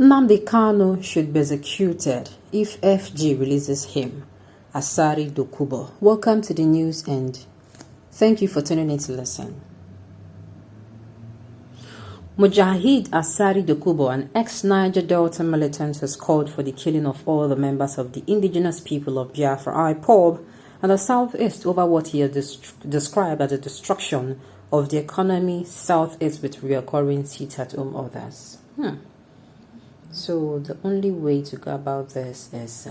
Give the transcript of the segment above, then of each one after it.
Nnamdi Kanu should be executed if FG releases him. Asari Dokubo. Welcome to the news and thank you for tuning in to listen. Mujahid Asari Dokubo, an ex-Niger Delta militant, has called for the killing of all the members of the indigenous people of Biafra, Ipob, and the southeast over what he has described as the destruction of the economy southeast with reoccurring sit-at-home others. So the only way to go about this is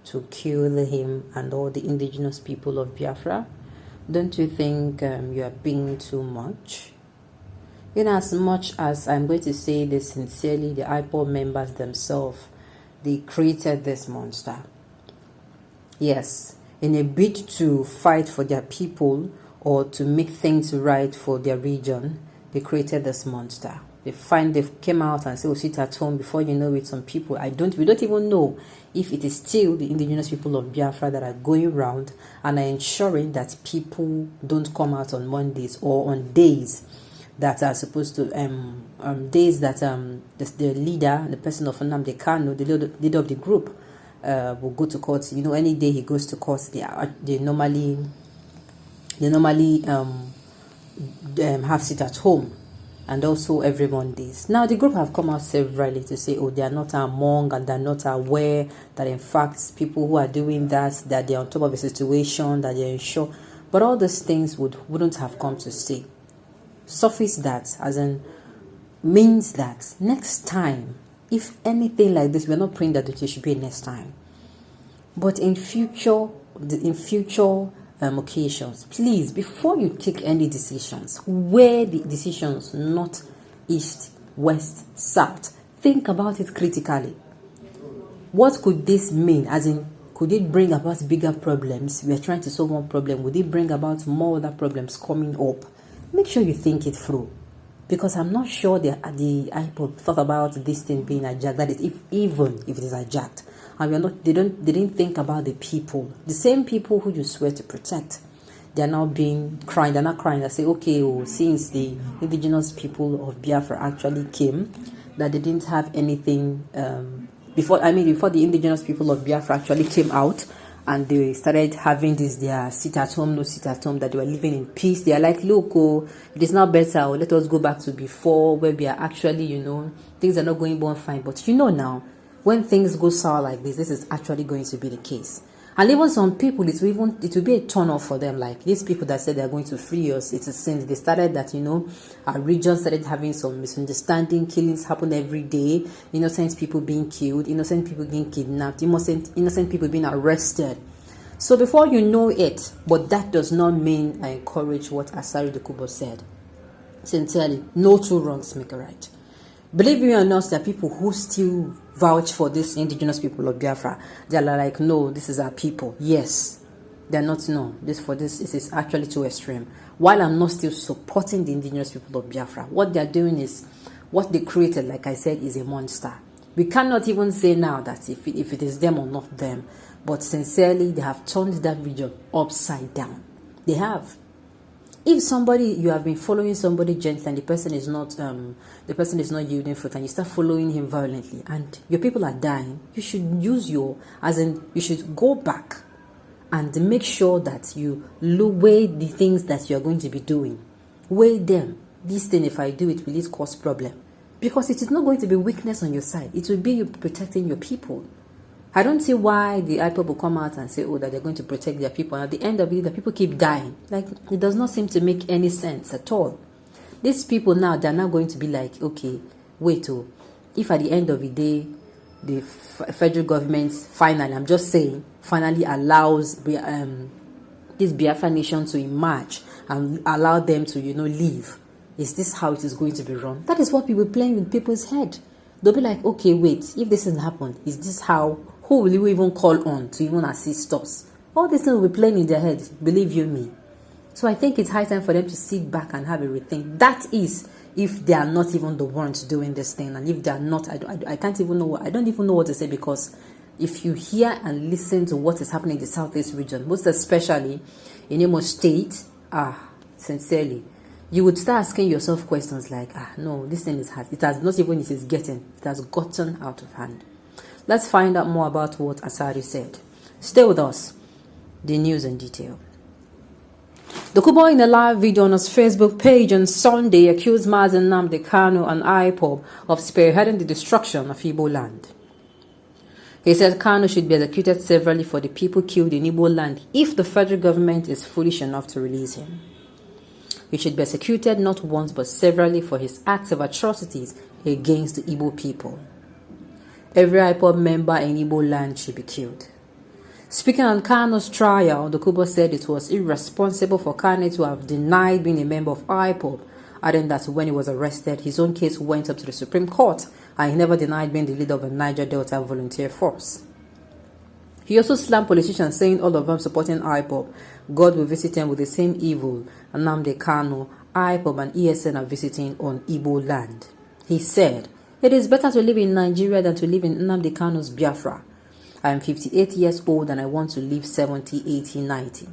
to kill him and all the indigenous people of Biafra. Don't you think you are being too much? In as much as I'm going to say this sincerely, the Ipob members themselves, they created this monster. Yes, in a bid to fight for their people or to make things right for their region, they created this monster. They came out and said, "Oh, sit at home." Before you know it, some people, we don't even know if it is still the indigenous people of Biafra that are going around and are ensuring that people don't come out on Mondays or on days that are supposed to, days that the leader, the person of Nnamdi Kanu, the leader of the group, will go to court. You know, any day he goes to court, they normally have sit at home. And also every Mondays. Now the group have come out severally to say, oh, they are not among and they're not aware that in fact people who are doing that they're on top of a situation, that they're unsure. But all these things wouldn't have come to stay. Suffice that, as in means that next time, if anything like this, we're not praying that it should be next time. But in future occasions, please, before you take any decisions, weigh the decisions north, east, west, south. Think about it critically. What could this mean? As in, could it bring about bigger problems? We are trying to solve one problem. Would it bring about more other problems coming up? Make sure you think it through, because I'm not sure the Ipob thought about this thing being hijacked. That is, even if it is hijacked. And they didn't think about the people. The same people who you swear to protect. They're now crying. They're not crying. They say, okay, since the indigenous people of Biafra actually came, that they didn't have anything before the indigenous people of Biafra actually came out and they started having their sit at home, no sit at home, that they were living in peace. They are like, look, it is now better. Let us go back to before, where we are actually, things are not going on fine. But now, when things go sour like this is actually going to be the case. And even some people, it will be a turn off for them. Like these people that said they're going to free us, it's since they started that, our region started having some misunderstanding, killings happen every day, innocent people being killed, innocent people being kidnapped, innocent people being arrested. So before you know it, but that does not mean I encourage what Asari Dokubo said. Sincerely, no two wrongs make a right. Believe me or not, there are people who still vouch for this indigenous people of Biafra. They are like, no, this is our people. Yes, they're not. No, this is actually too extreme. While I'm not still supporting the indigenous people of Biafra, what they're doing is, what they created, like I said, is a monster. We cannot even say now that if it is them or not them, but sincerely, they have turned that region upside down. They have. If you have been following somebody gently and the person is not yielding fruit, and you start following him violently and your people are dying, you should you should go back and make sure that you weigh the things that you are going to be doing. Weigh them. This thing, if I do it, will it cause problem? Because it is not going to be weakness on your side. It will be you protecting your people. I don't see why the Ipob will come out and say, that they're going to protect their people. And at the end of it, the people keep dying. Like, it does not seem to make any sense at all. These people now, they're now going to be like, okay, wait, if at the end of the day, the federal government finally allows this Biafra nation to emerge and allow them to, leave. Is this how it is going to be run? That is what people playing with people's head. They'll be like, okay, wait, if this hasn't happened, is this how? Who will you even call on to even assist us? All these things will be playing in their head, believe you me. So I think it's high time for them to sit back and have a rethink. That is, if they are not even the ones doing this thing, and if they are not, I can't even know. I don't even know what to say, because if you hear and listen to what is happening in the southeast region, most especially in Imo State, sincerely, you would start asking yourself questions like, no, this thing it has not even, it has gotten out of hand. Let's find out more about what Asari said. Stay with us. The news in detail. Dokubo, in a live video on his Facebook page on Sunday, accused Nnamdi, Kanu and Ipob of spearheading the destruction of Igbo land. He said Kanu should be executed severally for the people killed in Igbo land if the federal government is foolish enough to release him. He should be executed not once but severally for his acts of atrocities against the Igbo people. Every Ipob member in Igbo land should be killed. Speaking on Kanu's trial, Dokubo said it was irresponsible for Kanu to have denied being a member of Ipob, adding that when he was arrested, his own case went up to the Supreme Court and he never denied being the leader of a Niger Delta volunteer force. He also slammed politicians, saying all of them supporting Ipob, God will visit them with the same evil Nnamdi Kanu, Ipob and ESN are visiting on Igbo land. He said, "It is better to live in Nigeria than to live in Nnamdi Kanu's Biafra. I am 58 years old and I want to live 70, 80, 90.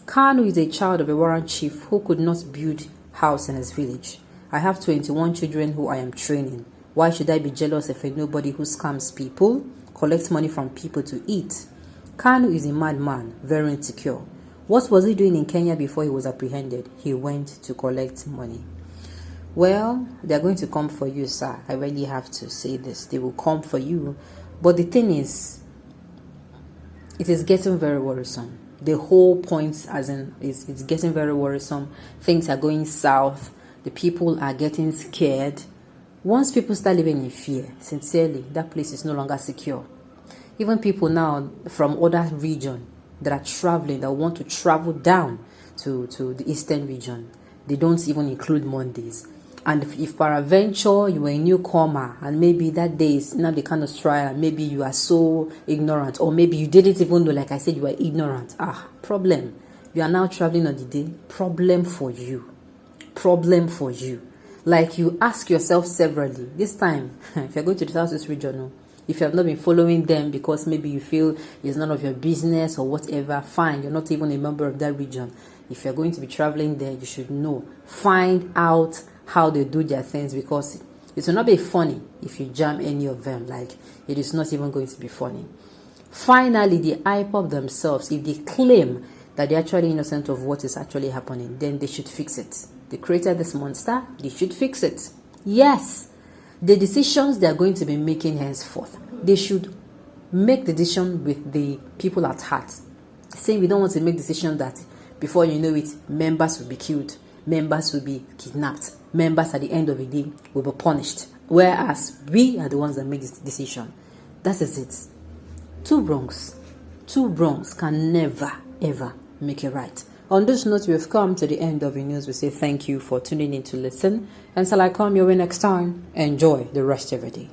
Kanu is a child of a warrant chief who could not build house in his village. I have 21 children who I am training. Why should I be jealous of a nobody who scams people, collects money from people to eat? Kanu is a madman, very insecure. What was he doing in Kenya before he was apprehended? He went to collect money." Well, they are going to come for you, sir. I really have to say this. They will come for you. But the thing is, it is getting very worrisome. The whole point it's getting very worrisome. Things are going south. The people are getting scared. Once people start living in fear, sincerely, that place is no longer secure. Even people now from other regions that are traveling, that want to travel down to the eastern region, they don't even include Mondays. And if peradventure you were a newcomer and maybe that day is not the kind of trial, and maybe you are so ignorant, or maybe you didn't even know, like I said, you are ignorant. Problem. You are now traveling on the day. Problem for you. Problem for you. Like you ask yourself severally, this time, if you're going to the Southeast region, if you have not been following them because maybe you feel it's none of your business or whatever, fine, you're not even a member of that region. If you're going to be traveling there, you should know. Find out how they do their things, because it will not be funny if you jam any of them. Like, it is not even going to be funny. Finally, the Ipob themselves, if they claim that they're actually innocent of what is actually happening, then they should fix it. They created this monster, they should fix it. Yes, the decisions they are going to be making henceforth, they should make the decision with the people at heart. Saying we don't want to make decisions that before you know it, members will be killed, members will be kidnapped, members at the end of the day will be punished, whereas we are the ones that make this decision. That is it. Two wrongs can never ever make it right. On this note, we have come to the end of the news. We say thank you for tuning in to listen, and till I come your way next time, enjoy the rest of your day.